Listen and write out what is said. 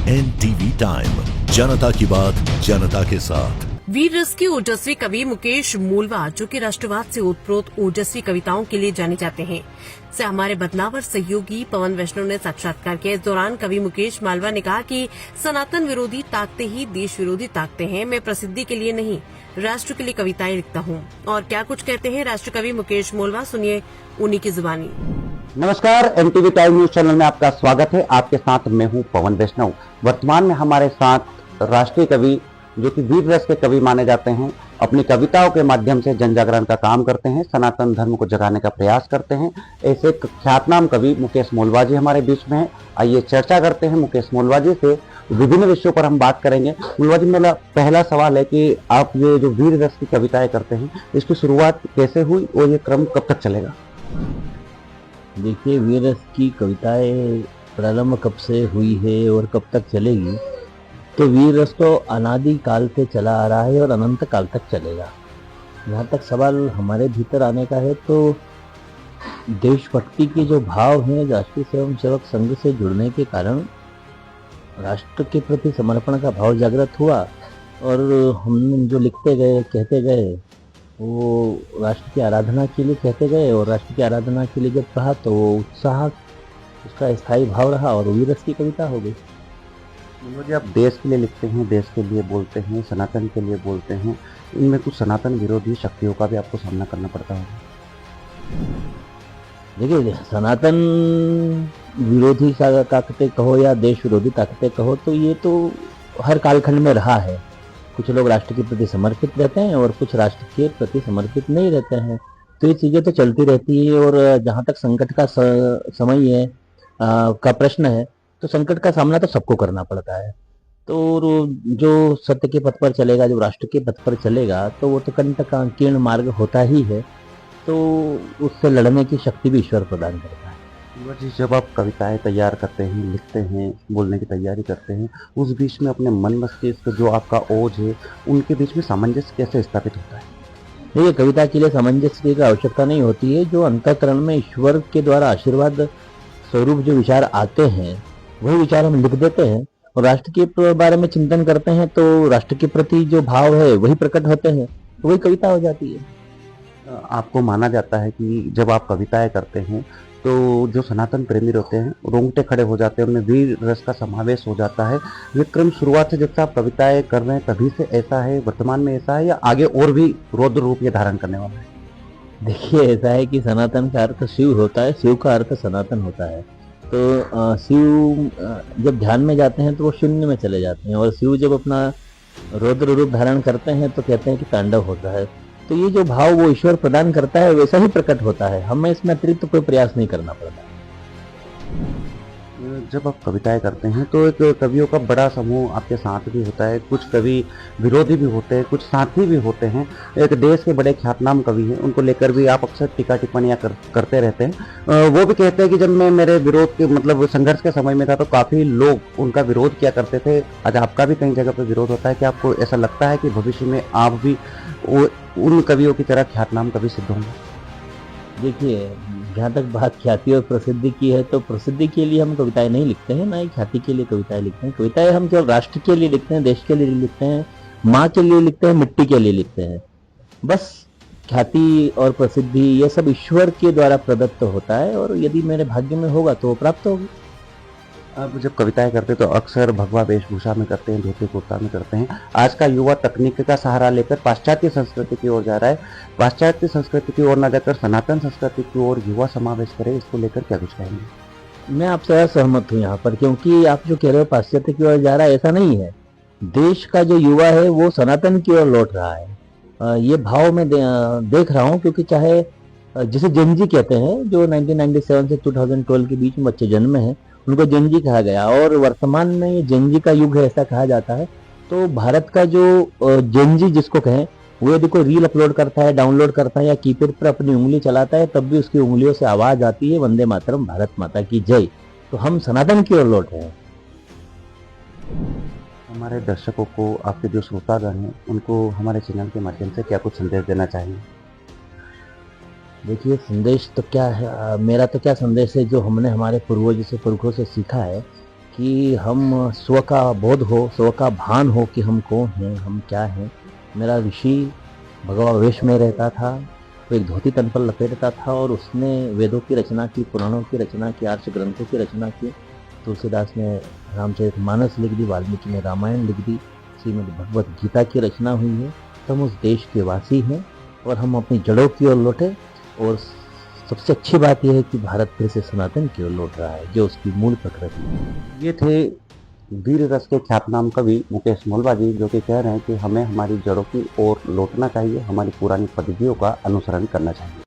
NTV time, जनता की बात जनता के साथ। वीर रस के ओजस्वी कवि मुकेश मोलवा, जो कि राष्ट्रवाद से ओतप्रोत ओजस्वी कविताओं के लिए जाने जाते हैं, से हमारे बदनावर सहयोगी पवन वैष्णव ने साक्षात्कार किया। इस दौरान कवि मुकेश मालवा ने कहा कि सनातन विरोधी ताकते ही देश विरोधी ताकते हैं। मैं प्रसिद्धि के लिए नहीं, राष्ट्र के लिए कविताएं लिखता हूं। और क्या कुछ कहते हैं राष्ट्र कवि मुकेश मोलवा, सुनिए उन्हीं की जुबानी। नमस्कार, NTV टाइम न्यूज चैनल में आपका स्वागत है। आपके साथ मैं हूं पवन वैष्णव। वर्तमान में हमारे साथ राष्ट्रीय कवि, जो कि वीर रस के कवि माने जाते हैं, अपनी कविताओं के माध्यम से जन जागरण का काम करते हैं, सनातन धर्म को जगाने का प्रयास करते हैं। ऐसे ख्यातनाम कवि मुकेश मोलवा जी हमारे बीच में हैं। आइए चर्चा करते हैं मुकेश मोलवा जी से। विभिन्न विषयों पर हम बात करेंगे। मोलवा जी, मेरा पहला सवाल है कि आप ये जो वीर रस की कविताएं करते हैं, इसकी शुरुआत कैसे हुई और ये क्रम कब तक चलेगा? देखिए, वीर रस की कविताएं प्रारंभ कब से हुई है और कब तक चलेगी, तो वीर रस तो अनादि काल से चला आ रहा है और अनंत काल तक चलेगा। जहाँ तक सवाल हमारे भीतर आने का है, तो देशभक्ति के जो भाव हैं, राष्ट्रीय स्वयंसेवक संघ से जुड़ने के कारण राष्ट्र के प्रति समर्पण का भाव जागृत हुआ और हम जो लिखते गए, कहते गए, वो राष्ट्र की आराधना के लिए कहते गए और राष्ट्र की आराधना के लिए जब कहा तो वो उत्साह, उसका स्थायी भाव रहा और वीर रस की कविता हो गई। जी, आप देश के लिए लिखते हैं, देश के लिए बोलते हैं, सनातन के लिए बोलते हैं। इनमें कुछ सनातन विरोधी शक्तियों का भी आपको सामना करना पड़ता होगा। देखिए, सनातन विरोधी ताकतें कहो या देश विरोधी ताकतें कहो, तो ये तो हर कालखंड में रहा है। कुछ लोग राष्ट्र के प्रति समर्पित रहते हैं और कुछ राष्ट्र के प्रति समर्पित नहीं रहते हैं। तो ये चीज़ें तो चलती रहती है। और जहाँ तक संकट का समय है का प्रश्न है, तो संकट का सामना तो सबको करना पड़ता है। तो जो सत्य के पथ पर चलेगा, जो राष्ट्र के पथ पर चलेगा, तो वो तो कंटकीर्ण मार्ग होता ही है। तो उससे लड़ने की शक्ति भी ईश्वर प्रदान करता है। जी, जब आप कविताएं तैयार करते हैं, लिखते हैं, बोलने की तैयारी करते हैं, उस बीच में अपने मन मस्तिष्क जो आपका ओज है, उनके बीच में सामंजस्य कैसे स्थापित होता है? देखिए, कविता के लिए सामंजस्य की आवश्यकता नहीं होती है। जो अंतःकरण में ईश्वर के द्वारा आशीर्वाद स्वरूप जो विचार आते हैं, वही विचार हम लिख देते हैं। और राष्ट्र के बारे में चिंतन करते हैं, तो राष्ट्र के प्रति जो भाव है वही प्रकट होते हैं, तो वही कविता हो जाती है। आपको माना जाता है कि जब आप कविताएं करते हैं, तो जो सनातन प्रेमी होते हैं, रोंगटे खड़े हो जाते हैं, उनमें वीर रस का समावेश हो जाता है। विक्रम शुरुआत से जब से आप कविताएं कर रहे हैं, तभी से ऐसा है, वर्तमान में ऐसा है, या आगे और भी रौद्र रूप ये धारण करने वाला है? देखिए, ऐसा है कि सनातन का अर्थ शिव होता है, शिव का अर्थ सनातन होता है। तो शिव जब ध्यान में जाते हैं तो वो शून्य में चले जाते हैं, और शिव जब अपना रौद्र रूप धारण करते हैं तो कहते हैं कि तांडव होता है। तो ये जो भाव वो ईश्वर प्रदान करता है, वैसा ही प्रकट होता है। हमें इसमें अतिरिक्त कोई प्रयास नहीं करना पड़ता। जब आप कविताएं करते हैं, तो एक कवियों का बड़ा समूह आपके साथ भी होता है। कुछ कवि विरोधी भी होते हैं, कुछ साथी भी होते हैं। एक देश के बड़े ख्यातनाम कवि हैं, उनको लेकर भी आप अक्सर टीका टिप्पणियां करते रहते हैं। वो भी कहते हैं कि जब मैं मेरे विरोध के मतलब संघर्ष के समय में था, तो काफ़ी लोग उनका विरोध किया करते थे। आज आपका भी कई जगह पर विरोध होता है। कि आपको ऐसा लगता है कि भविष्य में आप भी उन कवियों की तरह ख्यातनाम कवि सिद्ध होंगे? देखिए, जहाँ तक बात ख्याति और प्रसिद्धि की है, तो प्रसिद्धि के लिए हम कविताएं नहीं लिखते हैं, ना ही ख्याति के लिए कविताएं लिखते हैं। कविताएं हम केवल राष्ट्र के लिए लिखते हैं, देश के लिए लिखते हैं, माँ के लिए लिखते हैं, मिट्टी के लिए लिखते हैं। बस ख्याति और प्रसिद्धि ये सब ईश्वर के द्वारा प्रदत्त होता है, और यदि मेरे भाग्य में होगा तो वो प्राप्त होगी। आप जब कविताएं करते हैं तो अक्सर भगवा वेशभूषा में करते हैं, धोती कुर्ता में करते हैं। आज का युवा तकनीक का सहारा लेकर पाश्चात्य संस्कृति की ओर जा रहा है। पाश्चात्य संस्कृति की ओर न जाकर सनातन संस्कृति की ओर युवा समावेश करे, इसको लेकर क्या कुछ कहेंगे? मैं आपसे सहमत हूँ यहाँ पर, क्योंकि आप जो कह रहे हो पाश्चात्य की ओर जा रहा है, ऐसा नहीं है। देश का जो युवा है वो सनातन की ओर लौट रहा है। ये भाव मैं देख रहा हूँ, क्योंकि चाहे जिसे जेनजी कहते हैं, जो 1997 से 2012 के बीच में बच्चे जन्म हैं, उनको जेनजी कहा गया। और वर्तमान में ये जेनजी का युग है, ऐसा कहा जाता है। तो भारत का जो जेनजी जिसको कहें, वो यदि कोई रील अपलोड करता है, डाउनलोड करता है, या कीपैड पर अपनी उंगली चलाता है, तब भी उसकी उंगलियों से आवाज आती है, वंदे मातरम, भारत माता की जय। तो हम सनातन की ओर लौट रहे हैं। हमारे दर्शकों को, आपके जो श्रोतागण हैं, उनको हमारे चैनल के माध्यम से क्या कुछ संदेश देना चाहेंगे? देखिए, संदेश तो क्या है, मेरा तो क्या संदेश है, जो हमने हमारे पूर्वजों से, पुरखों से सीखा है कि हम स्व का बोध हो, स्व का भान हो कि हम कौन हैं, हम क्या हैं। मेरा ऋषि भगवा वेश में रहता था, वो एक धोती तन पर लपेटता था और उसने वेदों की रचना की, पुराणों की रचना की, आर्ष ग्रंथों की रचना की। तुलसीदास ने रामचरितमानस लिख दी, वाल्मीकि ने रामायण लिख दी, श्रीमद् भगवत गीता की रचना हुई है। तो हम उस देश के वासी हैं और हम अपनी जड़ों की ओर लौटे। और सबसे अच्छी बात यह है कि भारत फिर से सनातन की ओर लौट रहा है, जो उसकी मूल प्रकृति है। ये थे वीर रस के ख्यातनाम कवि मुकेश मोलवा जी, जो कि कह रहे हैं कि हमें हमारी जड़ों की ओर लौटना चाहिए, हमारी पुरानी पद्धतियों का अनुसरण करना चाहिए।